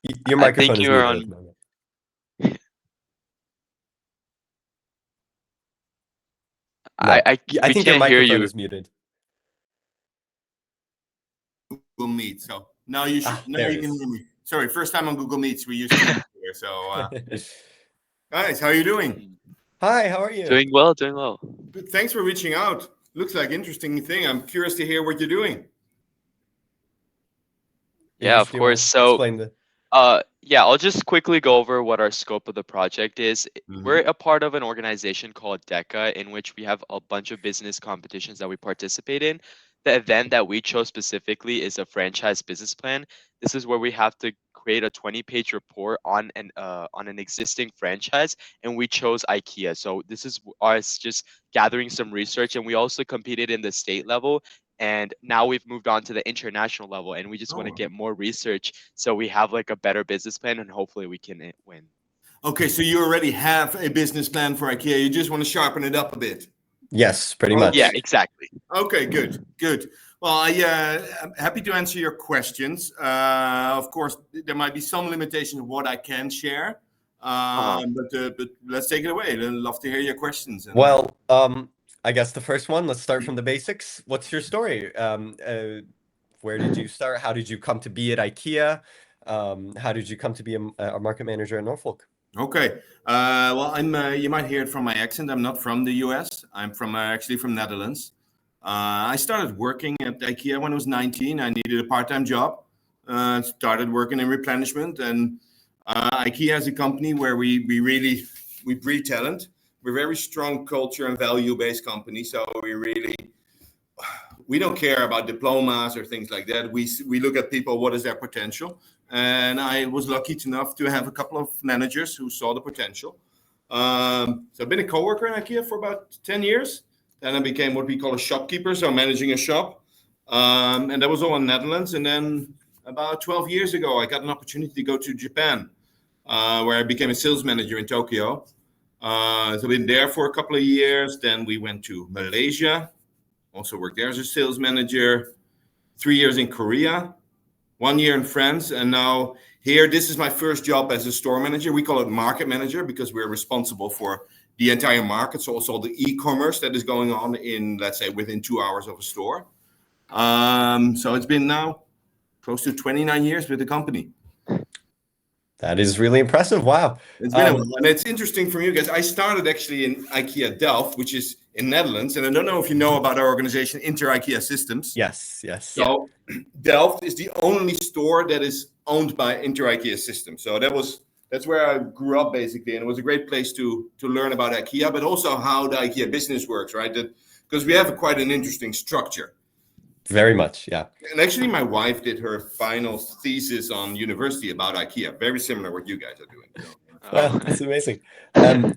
Your I think microphone is you are muted at on. the moment. No, I We think your can't hear microphone you. is muted. Google Meet. So now you should. Now There you it can is. hear me. Sorry, first time on Google Meets. We used to meet here. So, guys, how are you doing? Hi, how are you? Doing well, doing well. Good. Thanks for reaching out. Looks like interesting thing. I'm curious to hear what you're doing. Yeah, Ayush, of do you wanna course. So, explain the... yeah, I'll just quickly go over what our scope of the project is. We're Mm-hmm. a part of an organization called DECA, in which we have a bunch of business competitions that we participate in. The event that we chose specifically is a franchise business plan. This is where we have to create a 20-page report on an existing franchise, and we chose IKEA. So this is us just gathering some research, and we also competed in the state level. And now we've moved on to the international level, and we just want to Oh. get more research so we have like a better business plan, and hopefully we can win. Okay, so you already have a business plan for IKEA. You just want to sharpen it up a bit. Yes, pretty Okay. much. Yeah, exactly. Okay, good, good. Well, I'm happy to answer your questions. Of course, there might be some limitation of what I can share, but let's take it away. I'd love to hear your questions. And, Well, I guess the first one, let's start from the basics. What's your story? Where did you start? How did you come to be at IKEA? How did you come to be a market manager at Norfolk? Okay. Well, you might hear it from my accent. I'm not from the US. I'm from actually from Netherlands. I started working at IKEA when I was 19. I needed a part-time job. Started working in replenishment, and IKEA is a company where we breed talent. We're a very strong culture and value-based company. So we don't care about diplomas or things like that. We look at people, what is their potential? And I was lucky enough to have a couple of managers who saw the potential. So I've been a coworker in IKEA for about 10 years. Then I became what we call a shopkeeper, so managing a shop. And that was all in the Netherlands. And then about 12 years ago, I got an opportunity to go to Japan, where I became a sales manager in Tokyo. So I've been there for a couple of years. Then we went to Malaysia, also worked there as a sales manager. 3 years in Korea, 1 year in France, and now here, this is my first job as a store manager. We call it market manager because we're responsible for the entire market, so also the e-commerce that is going on in, let's say, within 2 hours of a store. So it's been now close to 29 years with the company. That is really impressive. Wow. It's been a while, and it's interesting for you guys. I started actually in IKEA Delft, which is in Netherlands, and I don't know if you know about our organization, Inter-IKEA Systems. Yes. So Delft is the only store that is owned by Inter-IKEA Systems. So that's where I grew up basically, and it was a great place to learn about IKEA, but also how the IKEA business works, right? Because we have quite an interesting structure. Very much, yeah. And actually, my wife did her final thesis on university about IKEA. Very similar to what you guys are doing. So. Well, that's amazing.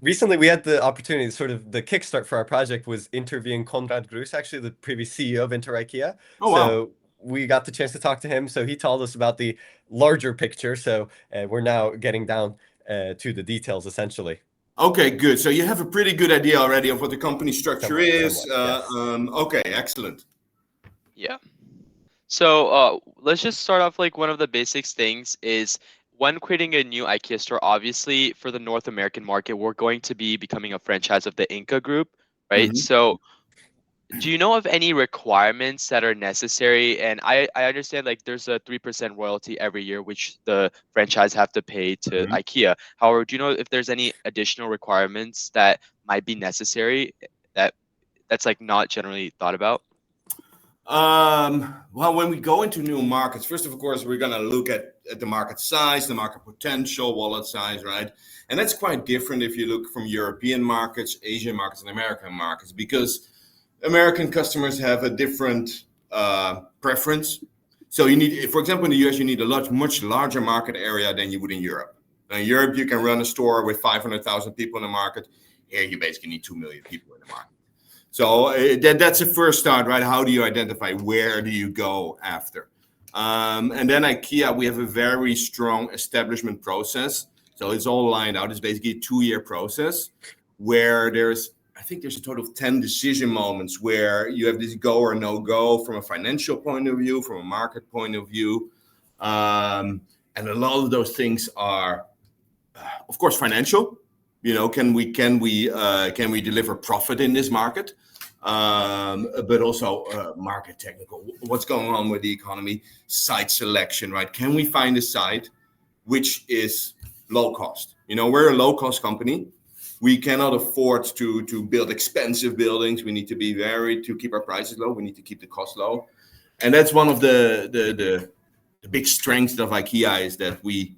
Recently, we had the opportunity, sort of the kickstart for our project was interviewing Konrad Gruus, actually the previous CEO of Inter-IKEA. Oh, wow. So we got the chance to talk to him. So he told us about the larger picture. So we're now getting down to the details, essentially. Okay, good. So you have a pretty good idea already of what the company structure is. Somewhat, yes. Okay, excellent. Yeah. So let's just start off like one of the basics things is when creating a new IKEA store, obviously for the North American market, we're going to be becoming a franchise of the Inca group, right? Mm-hmm. So do you know of any requirements that are necessary? And I understand like there's a 3% royalty every year, which the franchise have to pay to Mm-hmm. IKEA. However, do you know if there's any additional requirements that might be necessary that's like not generally thought about? Well, when we go into new markets, first of course, we're going to look at the market size, the market potential, wallet size, right? And that's quite different if you look from European markets, Asian markets, and American markets, because American customers have a different preference. So you need, for example, in the US, you need a much larger market area than you would in Europe. Now, in Europe, you can run a store with 500,000 people in the market. Here, you basically need 2 million people in the market. So that's the first start, right? How do you identify where do you go after? And then IKEA, we have a very strong establishment process. So it's all lined out. It's basically a 2-year process where I think there's a total of 10 decision moments where you have this go or no go from a financial point of view, from a market point of view. And a lot of those things are, of course, financial. Can we deliver profit in this market? But also market technical. What's going on with the economy? Site selection, right? Can we find a site which is low cost? We're a low cost company. We cannot afford to build expensive buildings. We need to be to keep our prices low. We need to keep the cost low. And that's one of the big strengths of IKEA is that we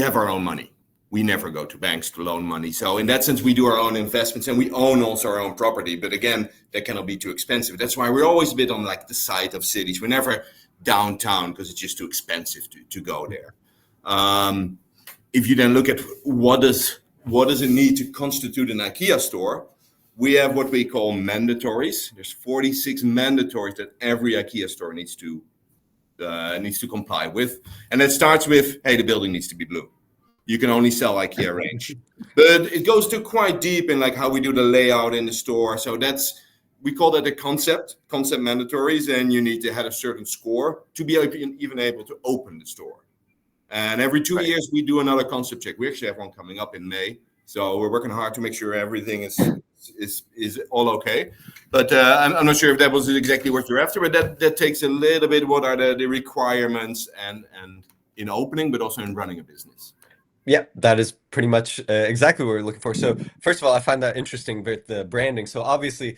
have our own money. We never go to banks to loan money. So in that sense, we do our own investments and we own also our own property. But again, that cannot be too expensive. That's why we're always a bit on like the side of cities. We're never downtown because it's just too expensive to go there. If you then look at what does it need to constitute an IKEA store, we have what we call mandatories. There's 46 mandatories that every IKEA store needs to comply with. And that starts with, hey, the building needs to be blue. You can only sell IKEA range. But it goes to quite deep in like how we do the layout in the store. So we call that a concept mandatories, and you need to have a certain score to be even able to open the store. And every 2 years we do another concept check. We actually have one coming up in May. So we're working hard to make sure everything is all okay. But I'm not sure if that was exactly what you're after, but that takes a little bit what are the requirements and in opening, but also in running a business. Yeah, that is pretty much exactly what we're looking for. So first of all, I find that interesting with the branding. So obviously,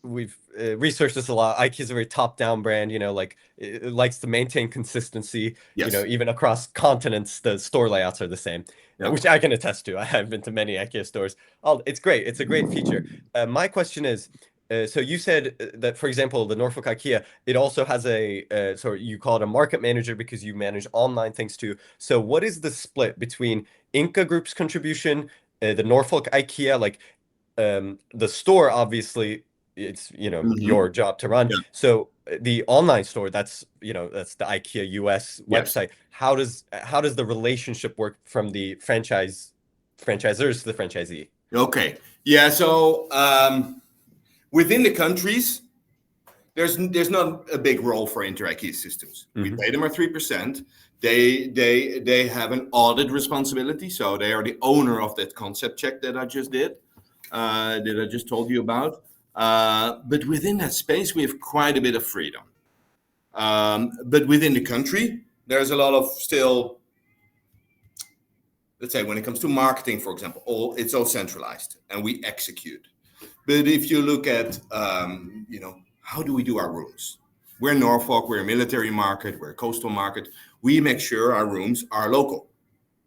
we've researched this a lot. IKEA is a very top-down brand, like it likes to maintain consistency, Yes. Even across continents, the store layouts are the same, which I can attest to. I have been to many IKEA stores. It's great. It's a great feature. My question is, so you said that, for example, the Norfolk IKEA, it also has so you call it a market manager because you manage online things too. So what is the split between Inca Group's contribution, the Norfolk IKEA, like the store, obviously, it's, your job to run. Yeah. So the online store, that's the IKEA US website. How does the relationship work from the franchisors to the franchisee? Okay. Yeah. So within the countries, there's not a big role for IKEA systems. We pay them our 3%. They have an audit responsibility, so they are the owner of that concept check that I just did, that I just told you about. But within that space, we have quite a bit of freedom. But within the country, there's a lot of still, let's say, when it comes to marketing, for example, it's all centralized and we execute. But if you look at, how do we do our rooms? We're in Norfolk, we're a military market, we're a coastal market. We make sure our rooms are local.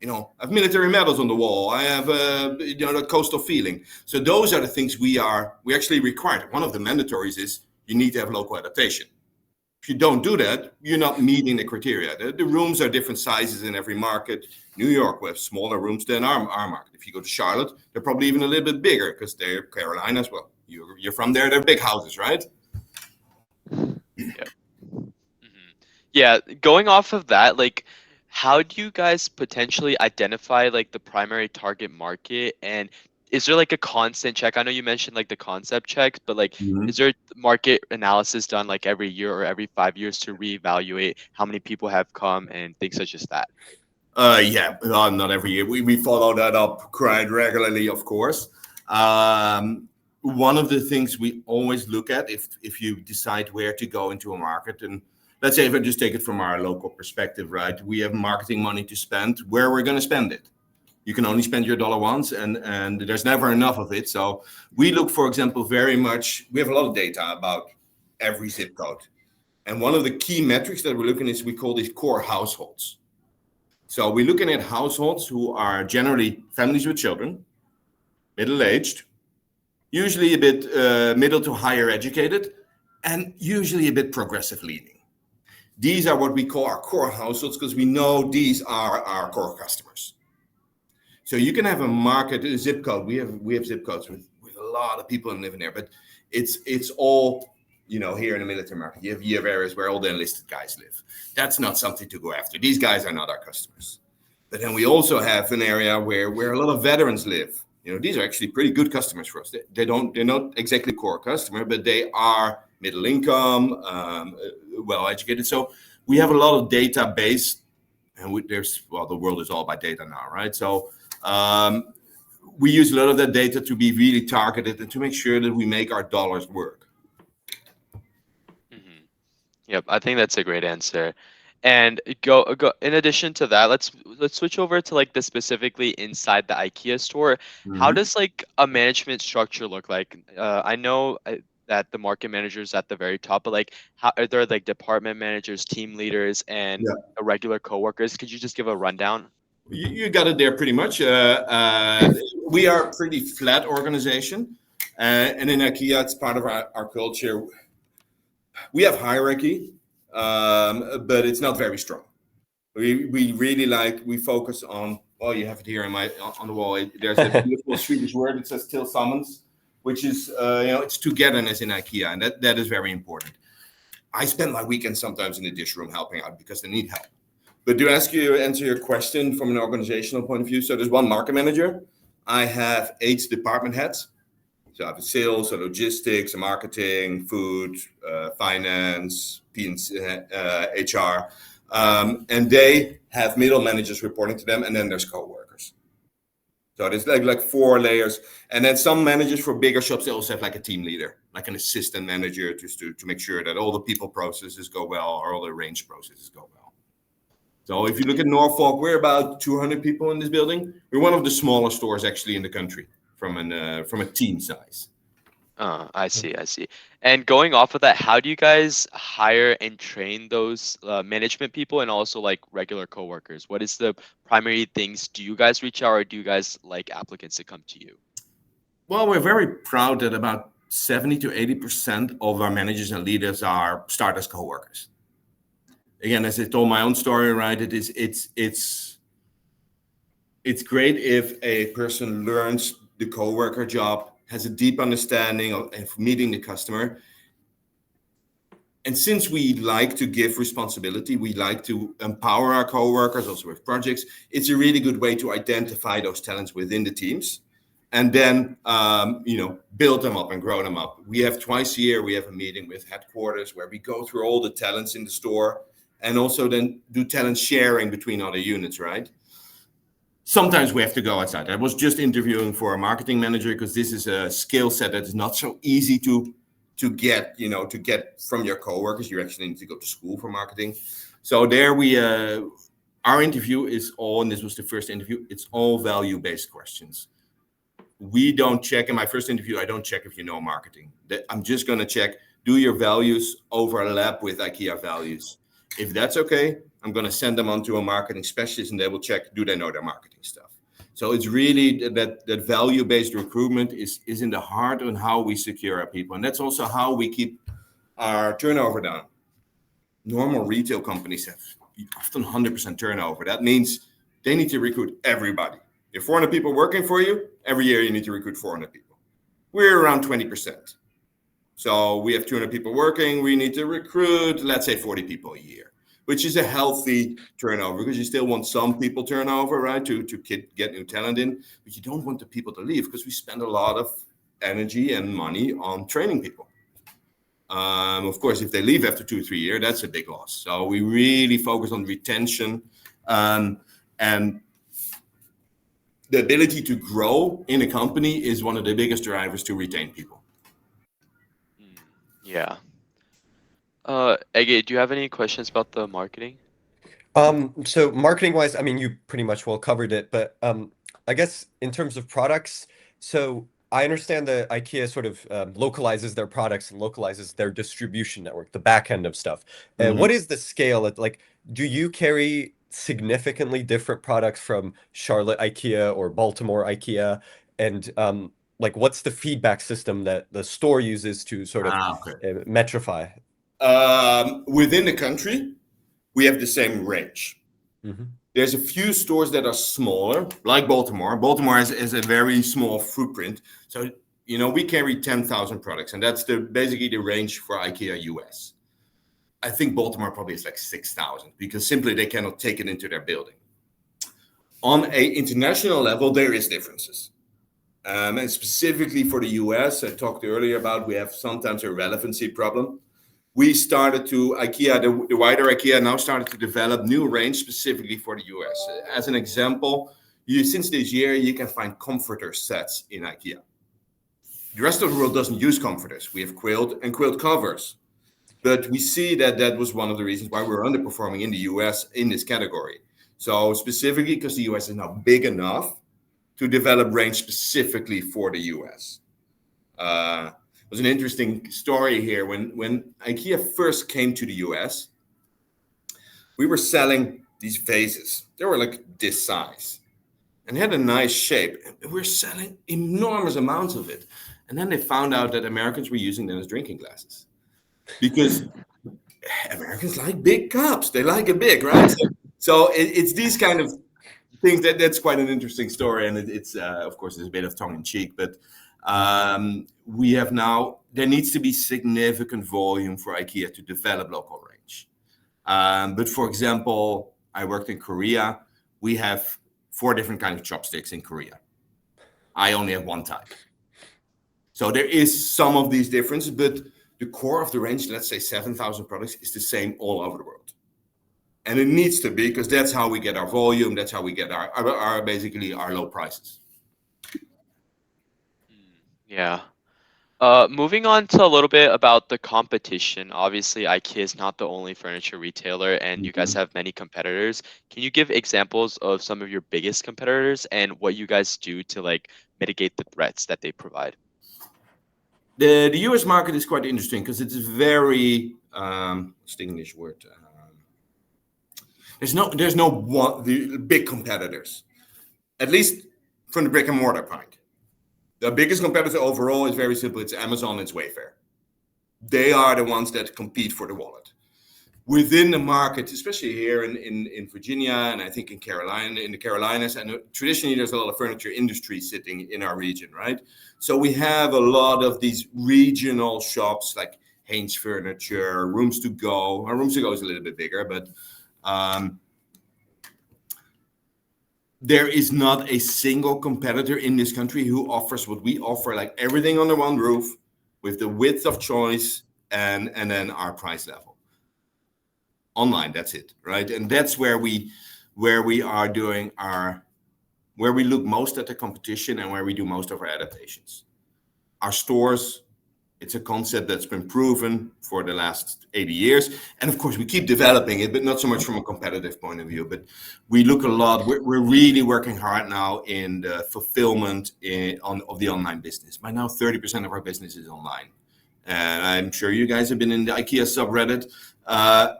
I have military medals on the wall. I have the coastal feeling. So those are the things we actually require. One of the mandatories is you need to have local adaptation. If you don't do that, you're not meeting the criteria. The rooms are different sizes in every market. New York, we have smaller rooms than our market. If you go to Charlotte, they're probably even a little bit bigger because they're Carolina as well. You're from there, they're big houses, right? Yeah. Yeah, going off of that, like, how do you guys potentially identify like the primary target market, and is there like a constant check? I know you mentioned like the concept checks, but like, is there market analysis done like every year or every 5 years to reevaluate how many people have come and things such as that? Yeah, not every year. We follow that up quite regularly, of course. One of the things we always look at if you decide where to go into a market, and let's say if I just take it from our local perspective, right? We have marketing money to spend. Where we're going to spend it? You can only spend your dollar once, and there's never enough of it. So we look, for example, very much. We have a lot of data about every zip code, and one of the key metrics that we're looking at is we call these core households. So we're looking at households who are generally families with children, middle-aged, usually a bit middle to higher educated, and usually a bit progressive leaning. These are what we call our core households because we know these are our core customers. So you can have a market, a zip code. We have zip codes with a lot of people living there, but it's all, here in the military market. You have areas where all the enlisted guys live. That's not something to go after. These guys are not our customers. But then we also have an area where a lot of veterans live. These are actually pretty good customers for us. They're not exactly core customer, but they are middle income, well educated. So we have a lot of database, and the world is all about data now, right? So we use a lot of that data to be really targeted and to make sure that we make our dollars work. Mm-hmm. Yep, I think that's a great answer. And go in addition to that, let's switch over to like the specifically inside the IKEA store. How does like a management structure look like? I know that the market manager is at the very top, but like how are there like department managers, team leaders, and Yeah. regular coworkers? Could you just give a rundown? You got it there pretty much. We are a pretty flat organization, and in IKEA, it's part of our culture. We have hierarchy, but it's not very strong. We really we focus on. Oh, you have it here on the wall. There's a beautiful Swedish word. It says "tillsammans," which is it's togetherness in IKEA, and that is very important. I spend my weekends sometimes in the dish room helping out because they need help. But to answer your question from an organizational point of view, so there's one market manager. I have 8 department heads. So I have sales, logistics, marketing, food, finance, HR. And they have middle managers reporting to them, and then there's co-workers. So there's like 4 layers. And then some managers for bigger shops, they also have like a team leader, like an assistant manager, just to make sure that all the people processes go well, or all the range processes go well. So if you look at Norfolk, we're about 200 people in this building. We're one of the smaller stores actually in the country from a team size. I see. And going off of that, how do you guys hire and train those management people and also like regular coworkers? What is the primary things? Do you guys reach out, or do you guys like applicants to come to you? Well, we're very proud that about 70 to 80% of our managers and leaders start as coworkers. Again, as I told my own story, right? It's great if a person learns the coworker job, has a deep understanding of meeting the customer. And since we like to give responsibility, we like to empower our coworkers also with projects. It's a really good way to identify those talents within the teams, and then build them up and grow them up. We have twice a year, we have a meeting with headquarters where we go through all the talents in the store, and also then do talent sharing between other units, right? Sometimes we have to go outside. I was just interviewing for a marketing manager because this is a skill set that is not so easy to get from your coworkers. You actually need to go to school for marketing. So there our interview is all, and this was the first interview, it's all value-based questions. We don't check, in my first interview, I don't check if you know marketing. I'm just going to check, do your values overlap with IKEA values? If that's okay, I'm going to send them on to a marketing specialist, and they will check, do they know their marketing stuff? So it's really that value-based recruitment is in the heart on how we secure our people. And that's also how we keep our turnover down. Normal retail companies have often 100% turnover. That means they need to recruit everybody. If 400 people working for you, every year you need to recruit 400 people. We're around 20%. So we have 200 people working. We need to recruit, let's say, 40 people a year, which is a healthy turnover, because you still want some people turnover, right, to get new talent in. But you don't want the people to leave, because we spend a lot of energy and money on training people. Of course, if they leave after 2 or 3 years, that's a big loss. So we really focus on retention, and the ability to grow in a company is one of the biggest drivers to retain people. Yeah. Ege, do you have any questions about the marketing? So marketing wise, I mean, you pretty much well covered it, but I guess in terms of products, so I understand that IKEA sort of localizes their products and localizes their distribution network, the back end of stuff. What is the scale? Like, do you carry significantly different products from Charlotte IKEA or Baltimore IKEA? And like, what's the feedback system that the store uses to sort of metrify? Within the country, we have the same range. Mm-hmm. There's a few stores that are smaller, like Baltimore. Baltimore has a very small footprint. So, we carry 10,000 products, and that's basically the range for IKEA US. I think Baltimore probably is like 6,000, because simply they cannot take it into their building. On an international level, there is differences. And specifically for the US, I talked earlier about, we have sometimes a relevancy problem. we started to, IKEA, the wider IKEA now started to develop new range specifically for the US. As an example, since this year, you can find comforter sets in IKEA. The rest of the world doesn't use comforters. We have quilt and quilt covers. But we see that was one of the reasons why we're underperforming in the US in this category. So specifically because the US is now big enough to develop range specifically for the US. It was an interesting story here. When IKEA first came to the US, we were selling these vases. They were like this size and had a nice shape. We're selling enormous amounts of it. And then they found out that Americans were using them as drinking glasses because Americans like big cups. They like it big, right? So it's these kind of things that's quite an interesting story. And it's of course, there's a bit of tongue in cheek, but we have now, there needs to be significant volume for IKEA to develop local range. But for example, I worked in Korea. We have 4 different kinds of chopsticks in Korea. I only have 1 type. So there is some of these differences, but the core of the range, let's say 7,000 products, is the same all over the world. And it needs to be, because that's how we get our volume. That's how we get our basically our low prices. Yeah. Moving on to a little bit about the competition. Obviously, IKEA is not the only furniture retailer, and you guys have many competitors. Can you give examples of some of your biggest competitors and what you guys do to like mitigate the threats that they provide? The US market is quite interesting because it's very what's the English word? There's no one the big competitors, at least from the brick and mortar point. The biggest competitor overall is very simple. It's Amazon, it's Wayfair. They are the ones that compete for the wallet. Within the market, especially here in Virginia, and I think in the Carolinas, and traditionally there's a lot of furniture industry sitting in our region, right? So we have a lot of these regional shops like Haynes Furniture, Rooms to Go. Our Rooms to Go is a little bit bigger, but there is not a single competitor in this country who offers what we offer, like everything under one roof with the width of choice and then our price level. Online, that's it, right? And that's where we are doing where we look most at the competition and where we do most of our adaptations. Our stores, it's a concept that's been proven for the last 80 years. And of course, we keep developing it, but not so much from a competitive point of view. But we look a lot, we're really working hard now in the fulfillment of the online business. By now, 30% of our business is online. And I'm sure you guys have been in the IKEA subreddit.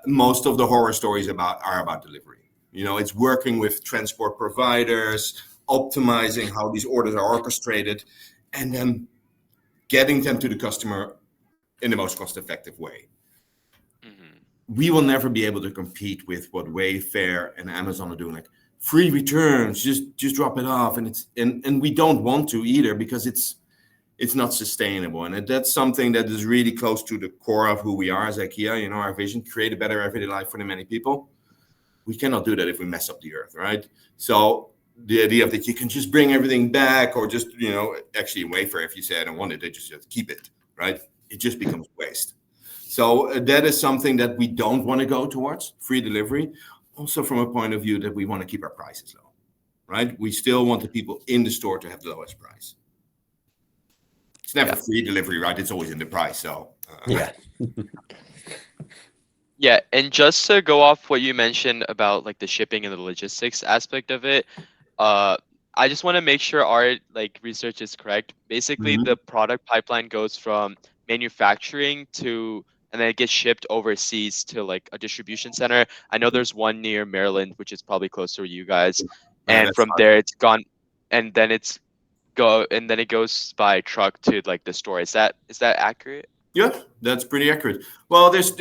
Most of the horror stories are about delivery. You know, it's working with transport providers, optimizing how these orders are orchestrated, and then getting them to the customer in the most cost-effective way. Mm-hmm. We will never be able to compete with what Wayfair and Amazon are doing, like free returns, just drop it off, and we don't want to either because it's not sustainable. And that's something that is really close to the core of who we are as IKEA, you know, our vision, create a better everyday life for the many people. We cannot do that if we mess up the earth, right? So the idea of that you can just bring everything back or just, you know, actually Wayfair, if you say I don't want it, they just have to keep it, right? It just becomes waste. So that is something that we don't want to go towards, free delivery. Also from a point of view that we want to keep our prices low, right? We still want the people in the store to have the lowest price. It's never free delivery, right? It's always in the price. So yeah. Yeah, and just to go off what you mentioned about like the shipping and the logistics aspect of it, I just want to make sure our like research is correct. Basically, the product pipeline goes from manufacturing to, and then it gets shipped overseas to like a distribution center. I know there's one near Maryland, which is probably closer to you guys, and from there it's gone, and then it goes by truck to like the store. Is that accurate? Yeah, that's pretty accurate. Well, there's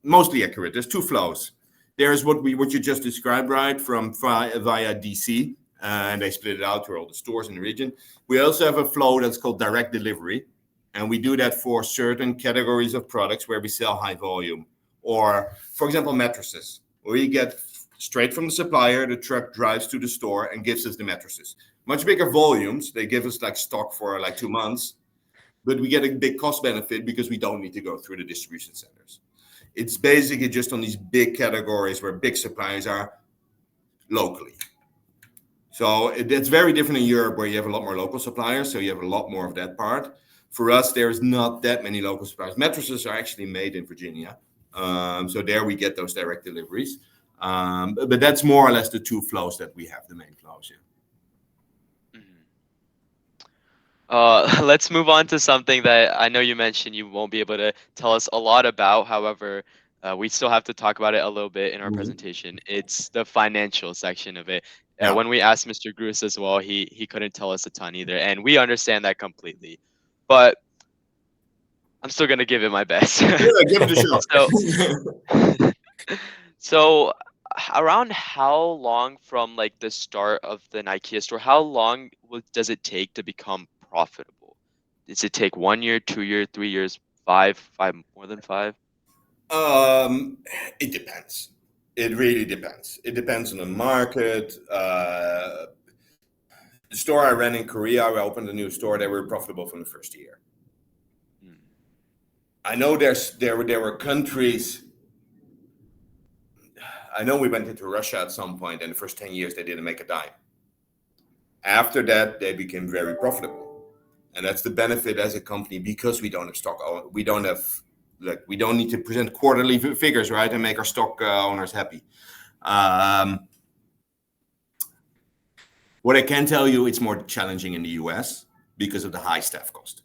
mostly accurate. There's 2 flows. There's what you just described, right, from via DC, and they split it out to all the stores in the region. We also have a flow that's called direct delivery, and we do that for certain categories of products where we sell high volume. Or, for example, mattresses. We get straight from the supplier, the truck drives to the store and gives us the mattresses. Much bigger volumes. They give us like stock for like 2 months. but we get a big cost benefit because we don't need to go through the distribution centers. It's basically just on these big categories where big suppliers are locally. So it's very different in Europe, where you have a lot more local suppliers, so you have a lot more of that part. For us, there's not that many local suppliers. Mattresses are actually made in Virginia, so there we get those direct deliveries. But that's more or less the two flows that we have, the main flows. Yeah. Let's move on to something that I know you mentioned you won't be able to tell us a lot about. However, we still have to talk about it a little bit in our presentation. It's the financial section of it. Yeah. When we asked Mr. Gruus as well, he couldn't tell us a ton either, and we understand that completely. But I'm still gonna give it my best. Yeah, give it a shot. So around how long from like the start of the IKEA store, how long does it take to become profitable? Does it take 1 year, 2 year, 3 years, five, more than 5? It depends. It really depends. It depends on the market. The store I ran in Korea, I opened a new store. They were profitable from the first year. I know there were countries. I know we went into Russia at some point, and the first 10 years they didn't make a dime. After that, they became very profitable, and that's the benefit as a company, because we don't have stock. We don't need to present quarterly figures, right, and make our stock owners happy. What I can tell you, it's more challenging in the US because of the high staff cost.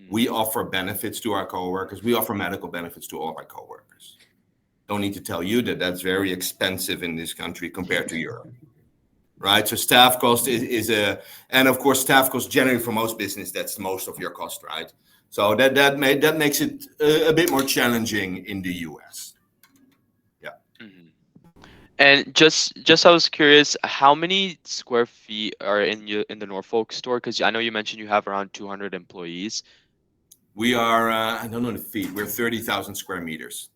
We offer benefits to our coworkers. We offer medical benefits to all of our coworkers. Don't need to tell you that that's very expensive in this country compared to Europe, right? So staff cost and of course staff cost generally for most business, that's most of your cost, right? So that makes it a bit more challenging in the US. Yeah. And just I was curious, how many square feet are in the Norfolk store? Because I know you mentioned you have around 200 employees. We are, I don't know the feet. We're 30,000 square meters.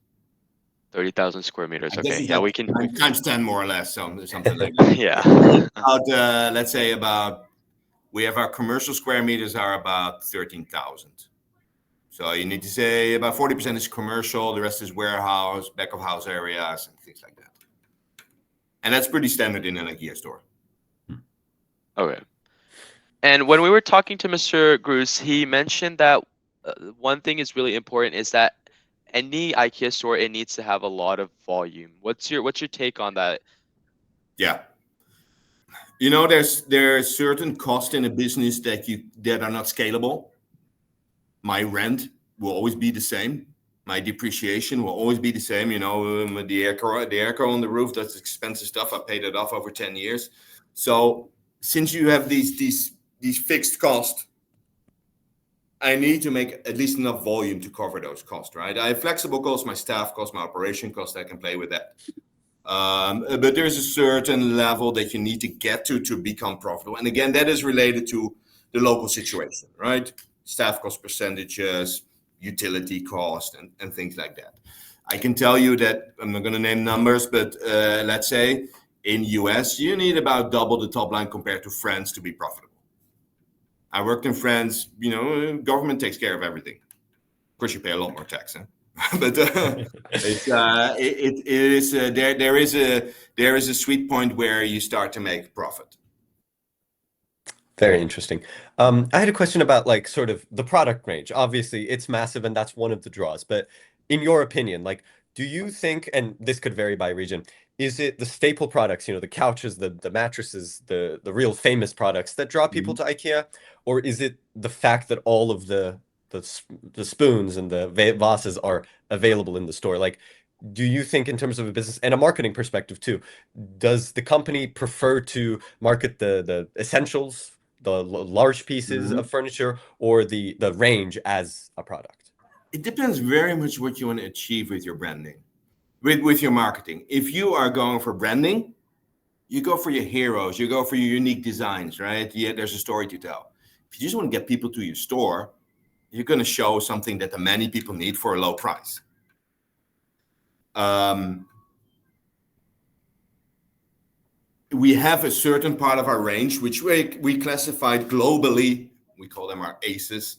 30,000 square meters. Okay, yeah, we can times 10 more or less, something like that. Yeah. About, let's say we have our commercial square meters are about 13,000. So you need to say about 40% is commercial, the rest is warehouse, back of house areas, and things like that. And that's pretty standard in an IKEA store. Okay. And when we were talking to Mr. Gruus, he mentioned that one thing is really important is that any IKEA store, it needs to have a lot of volume. What's your take on that? Yeah. You know, there's certain costs in a business that are not scalable. My rent will always be the same. My depreciation will always be the same. You know, the airco on the roof, that's expensive stuff. I paid it off over 10 years. So since you have these fixed costs, I need to make at least enough volume to cover those costs, right? I have flexible costs, my staff costs, my operation costs. I can play with that. But there's a certain level that you need to get to become profitable. And again, that is related to the local situation, right? Staff cost percentages, utility cost, and things like that. I can tell you that, I'm not going to name numbers, but let's say in US, you need about double the top line compared to France to be profitable. I worked in France, you know, government takes care of everything. Of course, you pay a lot more tax, huh? But there is a sweet point where you start to make profit. Very interesting. I had a question about like sort of the product range. Obviously, it's massive and that's one of the draws. But in your opinion, like, do you think, and this could vary by region, is it the staple products, you know, the couches, the mattresses, the real famous products that draw people to IKEA? Or is it the fact that all of the spoons and the vases are available in the store? Like, do you think in terms of a business and a marketing perspective too, does the company prefer to market the essentials, the large pieces of furniture, or the range as a product? It depends very much what you want to achieve with your branding, with your marketing. If you are going for branding, you go for your heroes, you go for your unique designs, right? Yeah, there's a story to tell. If you just want to get people to your store, you're going to show something that the many people need for a low price. We have a certain part of our range, which we classified globally. We call them our aces.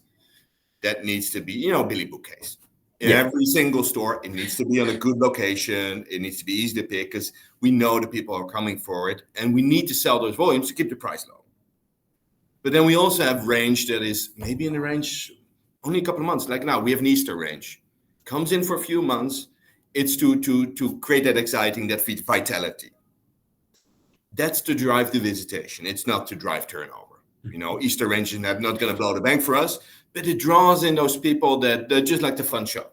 that needs to be, Billy bookcase. In Yeah. every single store, it needs to be on a good location. It needs to be easy to pick because we know the people are coming for it, and we need to sell those volumes to keep the price low. But then we also have range that is maybe in the range only a couple of months. Like now, we have an Easter range. Comes in for a few months. It's to create that exciting, that vitality. That's to drive the visitation. It's not to drive turnover. Easter range is not going to blow the bank for us, but it draws in those people that just like the fun shop.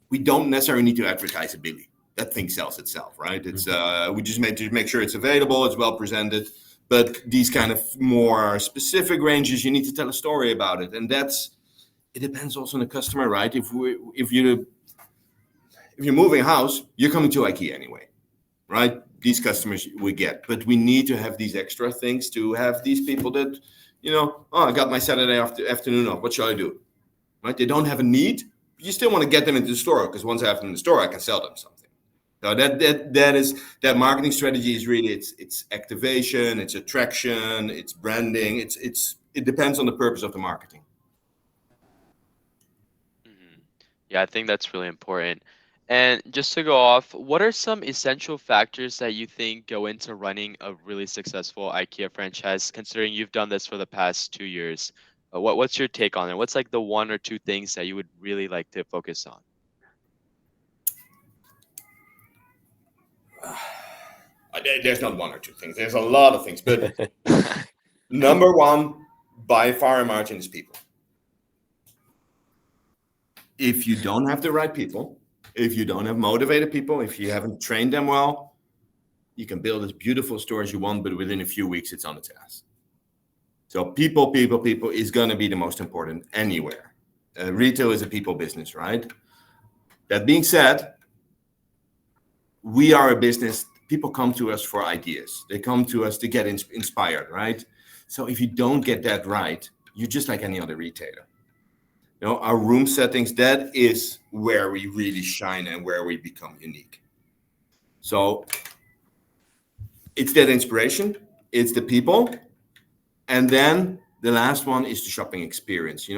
We don't necessarily need to advertise a Billy. That thing sells itself, right? It's we just make sure it's available, it's well presented. But these kind of more specific ranges, you need to tell a story about it, and it depends also on the customer, right? If you're moving house, you're coming to IKEA anyway, right? These customers we get, but we need to have these extra things to have these people that, I got my Saturday afternoon off. What shall I do? Right? They don't have a need. But you still want to get them into the store because once I have them in the store, I can sell them something. So that marketing strategy is really it's activation, it's attraction, it's branding. It depends on the purpose of the marketing. Yeah, I think that's really important. And just to go off, what are some essential factors that you think go into running a really successful IKEA franchise, considering you've done this for the past 2 years? What's your take on it? What's like the one or two things that you would really like to focus on? There's not one or two things. There's a lot of things, but number one, by far and margin, is people. If you don't have the right people, if you don't have motivated people, if you haven't trained them well, you can build as beautiful store as you want, but within a few weeks, it's on its ass. So people is going to be the most important anywhere. Retail is a people business, right? That being said, we are a business. People come to us for ideas. They come to us to get inspired, right? So if you don't get that right, you're just like any other retailer. Our room settings, that is where we really shine and where we become unique. So it's that inspiration, it's the people, and then the last one is the shopping experience.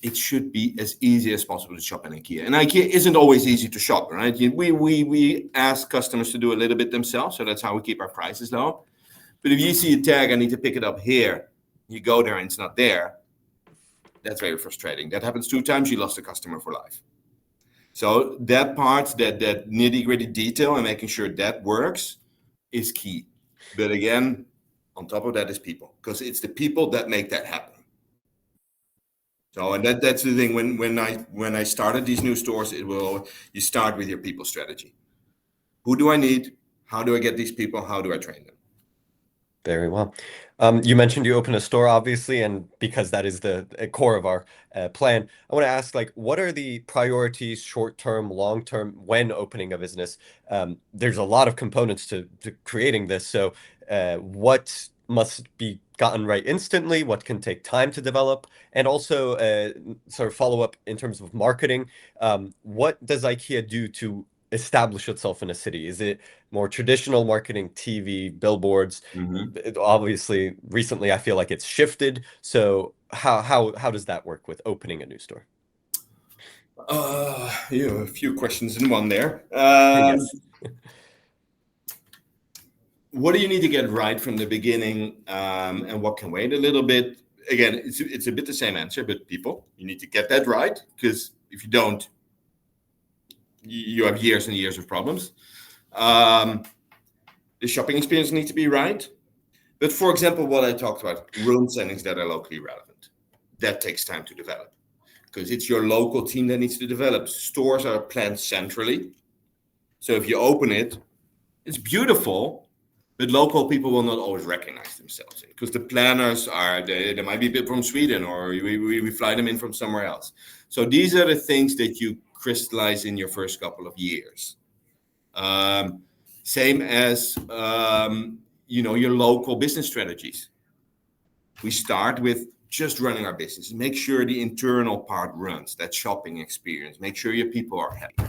It should be as easy as possible to shop in IKEA. And IKEA isn't always easy to shop, right? We ask customers to do a little bit themselves, so that's how we keep our prices low. But if you see a tag, I need to pick it up here, you go there and it's not there, that's very frustrating. That happens 2 times, you lost a customer for life. So that part, that nitty-gritty detail and making sure that works is key. But again, on top of that is people, because it's the people that make that happen. So, and that's the thing. When I started these new stores, you start with your people strategy. Who do I need? How do I get these people? How do I train them? Very well. You mentioned you open a store, obviously, and because that is the core of our plan, I want to ask, what are the priorities, short-term, long-term, when opening a business? There's a lot of components to creating this. So what must be gotten right instantly? What can take time to develop? And also sort of follow up in terms of marketing. What does IKEA do to establish itself in a city? Is it more traditional marketing, TV, billboards? Obviously, recently I feel like it's shifted. So how does that work with opening a new store? A few questions in one there. Yes. What do you need to get right from the beginning, and what can wait a little bit? Again, it's a bit the same answer, but people, you need to get that right, because if you don't, you have years and years of problems. The shopping experience needs to be right. But for example, what I talked about, room settings that are locally relevant, that takes time to develop, because it's your local team that needs to develop. Stores are planned centrally. So if you open it, it's beautiful, but local people will not always recognize themselves in, because the planners they might be a bit from Sweden, or we fly them in from somewhere else. So these are the things that you crystallize in your first couple of years. Same as your local business strategies. We start with just running our business. Make sure the internal part runs, that shopping experience. Make sure your people are happy.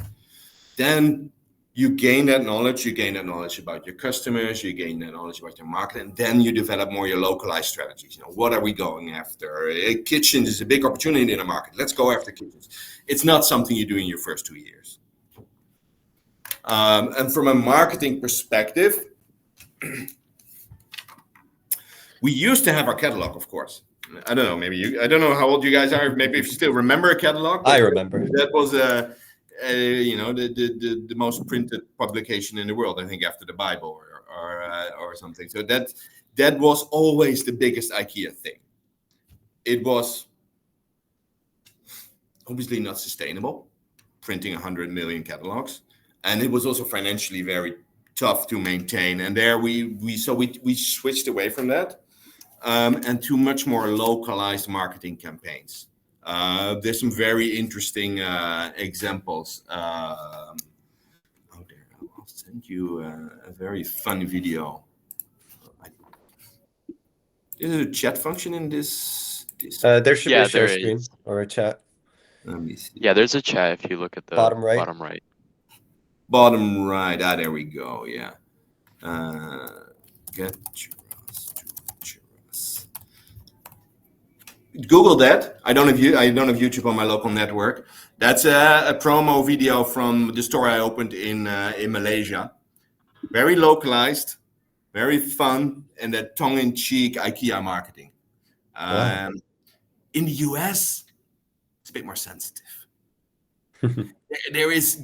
Then You gain that knowledge. You gain that knowledge about your customers. You gain that knowledge about your market, and then you develop more your localized strategies. What are we going after? Kitchens is a big opportunity in the market. Let's go after kitchens. It's not something you do in your first 2 years. And from a marketing perspective, we used to have our catalog, of course. I don't know. I don't know how old you guys are. Maybe if you still remember a catalog. I remember. That was the most printed publication in the world, I think, after the Bible or something. So that was always the biggest IKEA thing. It was obviously not sustainable, printing 100 million catalogs, and it was also financially very tough to maintain. And there we switched away from that and to much more localized marketing campaigns. There's some very interesting examples out there. I'll send you a very fun video. Is there a chat function in this? There should be a share there screen is. or a chat. Let me see. Yeah, there's a chat if you look at the Bottom right. Bottom right. Bottom right. There we go. Yeah. Get churros. Google that. I don't have YouTube on my local network. That's a promo video from the store I opened in Malaysia. Very localized, very fun, and that tongue-in-cheek IKEA marketing. Wow. In the US, it's a bit more sensitive. There is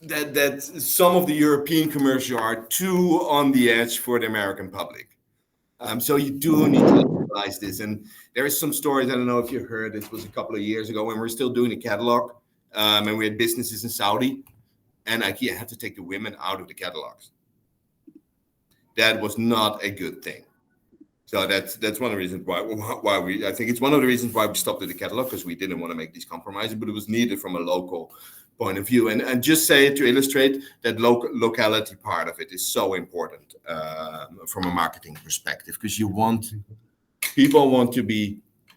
that some of the European commercials are too on the edge for the American public. So you do need to localize this. And there is some stories, I don't know if you heard, this was a couple of years ago when we were still doing a catalog, and we had businesses in Saudi, and IKEA had to take the women out of the catalogs. That was not a good thing. So that's one of the reasons why I think it's one of the reasons why we stopped at the catalog, because we didn't want to make these compromises, but it was needed from a local point of view. And just say it to illustrate that locality part of it is so important from a marketing perspective, because people want to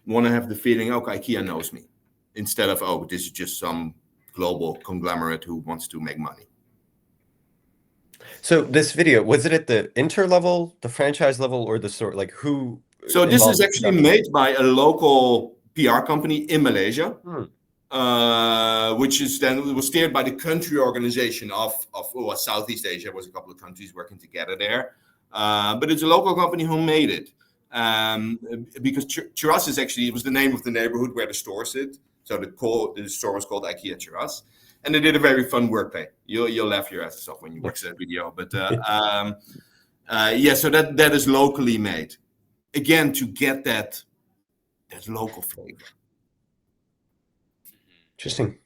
have the feeling, okay, IKEA knows me, instead of, oh, this is just some global conglomerate who wants to make money. So this video, was it at the inter level, the franchise level, or the store? Like who? So this is actually made by a local PR company in Malaysia, which is then was steered by the country organization of Southeast Asia. There was a couple of countries working together there, but it's a local company who made it. Because Churras is actually, it was the name of the neighborhood where the store sit. So the store was called IKEA Churras. And they did a very fun wordplay. You'll laugh your asses off when you watch that video. But so that is locally made. Again, to get that local flavor. Interesting.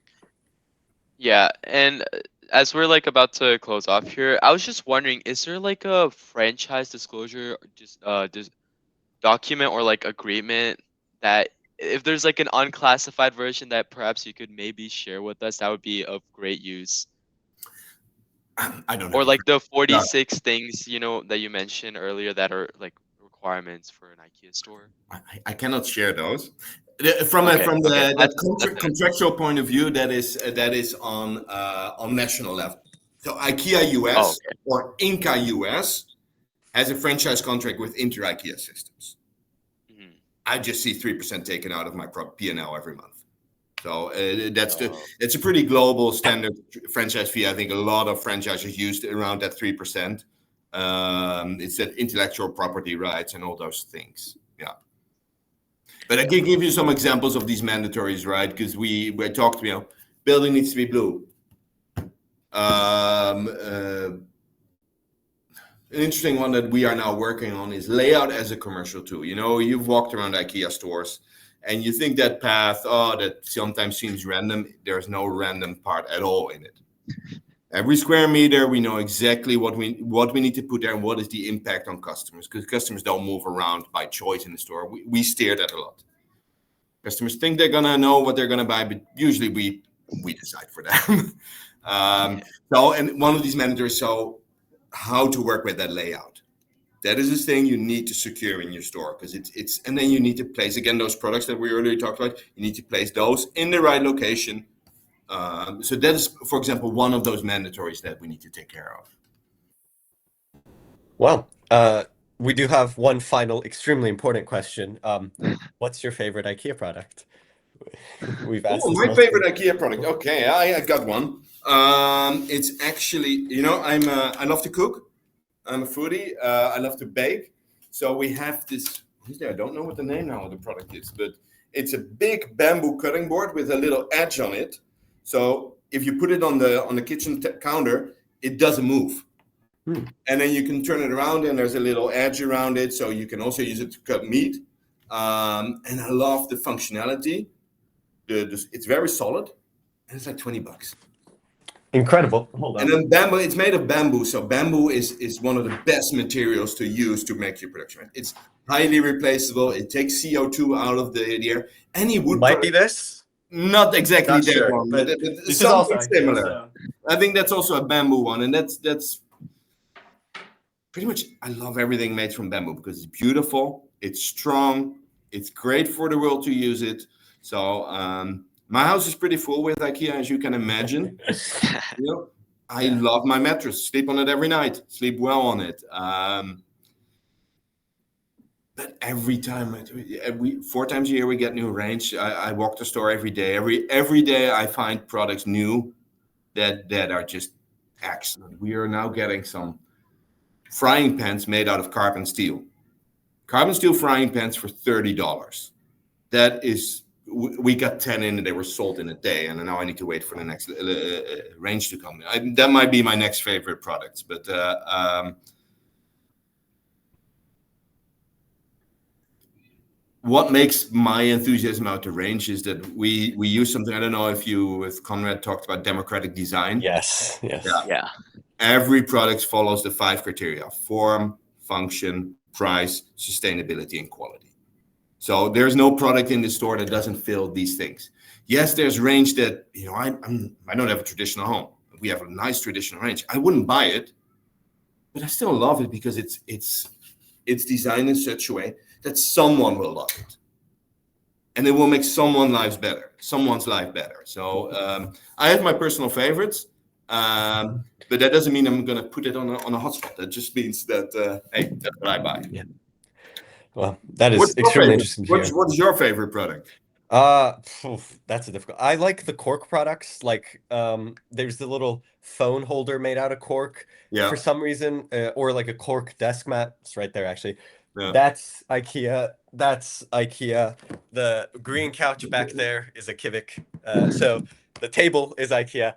Yeah, and as we're like about to close off here, I was just wondering, is there like a franchise disclosure just document or like agreement that if there's like an unclassified version that perhaps you could maybe share with us, that would be of great use? I don't know. Or like the 46 things, that you mentioned earlier that are like requirements for an IKEA store. I cannot share those. From the contractual point of view, that is on national level. So IKEA US or Inca US has a franchise contract with Inter IKEA Systems. I just see 3% taken out of my P&L every month. So it's a pretty global standard franchise fee. I think a lot of franchises used around that 3%. It's that intellectual property rights and all those things. Yeah. But I can give you some examples of these mandatories, right? Because we talked, building needs to be blue. An interesting one that we are now working on is layout as a commercial tool. You've walked around IKEA stores and you think that path, that sometimes seems random. There's no random part at all in it. Every square meter, we know exactly what we need to put there and what is the impact on customers, because customers don't move around by choice in the store. We steer that a lot. Customers think they're going to know what they're going to buy, but usually we decide for them. And one of these managers, how to work with that layout. That is a thing you need to secure in your store, because and then you need to place, again, those products that we earlier talked about, you need to place those in the right location So that is, for example, one of those mandatories that we need to take care of. Well, we do have one final extremely important question. What's your favorite IKEA product? We've asked Oh, this my multiple favorite IKEA product. Okay, I got one. It's actually, I love to cook. I'm a foodie. I love to bake. So we have this. I don't know what the name now of the product is, but it's a big bamboo cutting board with a little edge on it. So if you put it on the kitchen counter, it doesn't move. And then you can turn it around, and there's a little edge around it, so you can also use it to cut meat. And I love the functionality. It's very solid, and it's like $20. Incredible. Hold on. And then bamboo, it's made of bamboo. So bamboo is one of the best materials to use to make your production. It's highly replaceable. It takes CO2 out of the air. Any wood Might be product, this. not exactly Not that sure, one, but but this is also something IKEA, similar. so- I think that's also a bamboo one, and that's pretty much. I love everything made from bamboo because it's beautiful, it's strong, it's great for the world to use it. So my house is pretty full with IKEA, as you can imagine. I love my mattress. Sleep on it every night. Sleep well on it. But every time, 4 times a year, we get new range. I walk the store every day. Every day, I find products new that are just excellent. We are now getting some frying pans made out of carbon steel. Carbon steel frying pans for $30. That is. We got 10 in and they were sold in a day, and now I need to wait for the next range to come. That might be my next favorite products, but what makes my enthusiasm about the range is that we use something. I don't know if you with Conrad talked about democratic design. Yes. Yeah. Every product follows the 5 criteria: form, function, price, sustainability, and quality. So there's no product in the store that doesn't fill these things. Yes, there's range that, I don't have a traditional home. We have a nice traditional range. I wouldn't buy it, but I still love it because it's designed in such a way that someone will love it. And it will make someone's life better. So I have my personal favorites, but that doesn't mean I'm going to put it on a hotspot. That just means that, hey, that's what I buy. Yeah. Well, that is extremely interesting to hear. What's your favorite product? That's a difficult. I like the cork products. Like, there's the little phone holder made out of cork for some reason, or like a cork desk mat. It's right there, actually. Yeah. That's IKEA. The green couch back there is a Kivik. So the table is IKEA.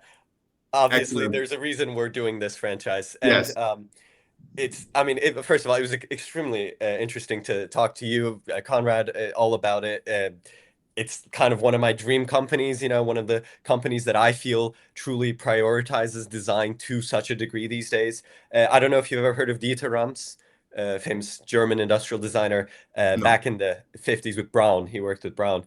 Obviously, there's a reason we're doing this franchise, and first of all, it was extremely interesting to talk to you, Conrad, all about it. It's kind of one of my dream companies, one of the companies that I feel truly prioritizes design to such a degree these days. I don't know if you've ever heard of Dieter Rams, famous German industrial designer, back in the 50s with Braun. He worked with Braun.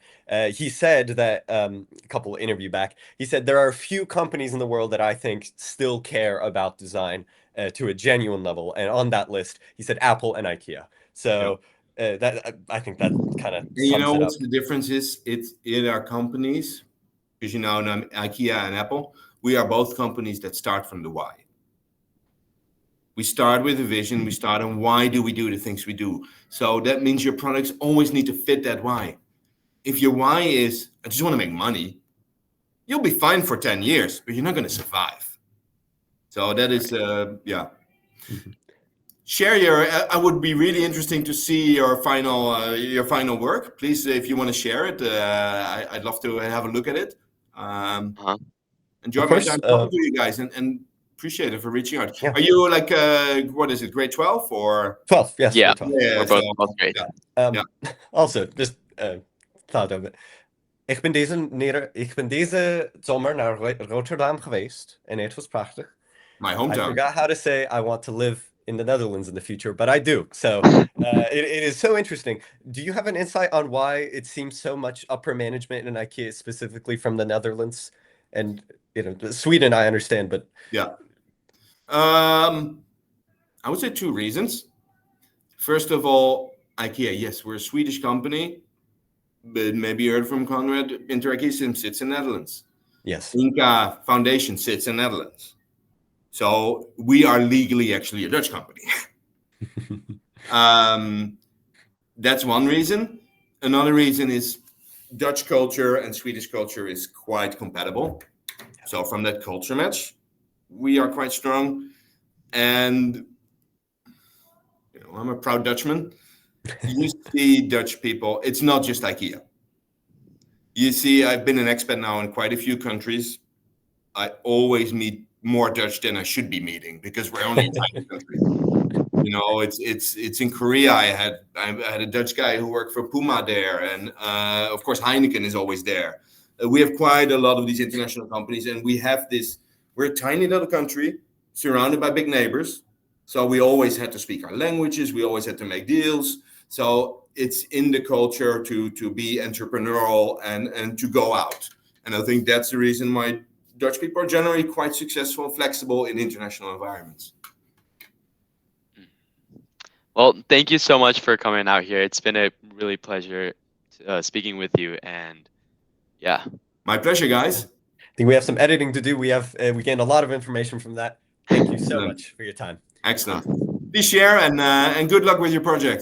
He said that a couple interview back, he said there are a few companies in the world that I think still care about design to a genuine level. And on that list, he said Apple and IKEA. So that I think that kind of sums it up. What's the difference is it's in our companies, because IKEA and Apple, we are both companies that start from the why. We start with a vision. We start on why do we do the things we do. So that means your products always need to fit that why. If your why is, I just want to make money, you'll be fine for 10 years, but you're not going to survive. So that is, Share I would be really interesting to see your final work. Please, if you want to share it, I'd love to have a look at it. Enjoy my time talking to you guys, and appreciate it for reaching out. Yeah. Are you like, what is it, grade 12 or? 12, yes. Yeah, 12. we're both great. Also, just thought of it. Ik ben deze zomer naar Rotterdam geweest en het was prachtig. My hometown. I forgot how to say I want to live in the Netherlands in the future, but I do. So it is so interesting. Do you have an insight on why it seems so much upper management in IKEA, specifically from the Netherlands? And Sweden, I understand, but I would say 2 reasons. First of all, IKEA, yes, we're a Swedish company, but maybe you heard from Conrad, IKEA sits in the Netherlands. Yes. Inca Foundation sits in Netherlands. So we are legally actually a Dutch company. That's one reason. Another reason is Dutch culture and Swedish culture is quite compatible. So from that culture match, we are quite strong. And I'm a proud Dutchman. You see Dutch people, it's not just IKEA. You see, I've been an expat now in quite a few countries. I always meet more Dutch than I should be meeting because we're only a tiny country. It's in Korea. I had a Dutch guy who worked for Puma there, and of course Heineken is always there. We have quite a lot of these international companies, and we have this. We're a tiny little country surrounded by big neighbors, so we always had to speak our languages. We always had to make deals. So it's in the culture to be entrepreneurial and to go out. And I think that's the reason why Dutch people are generally quite successful and flexible in international environments. Well, thank you so much for coming out here. It's been a really pleasure speaking with you, and yeah. My pleasure, guys. I think we have some editing to do. We gained a lot of information from that. Thank you so Excellent. much for your time. Excellent. Please share and good luck with your project.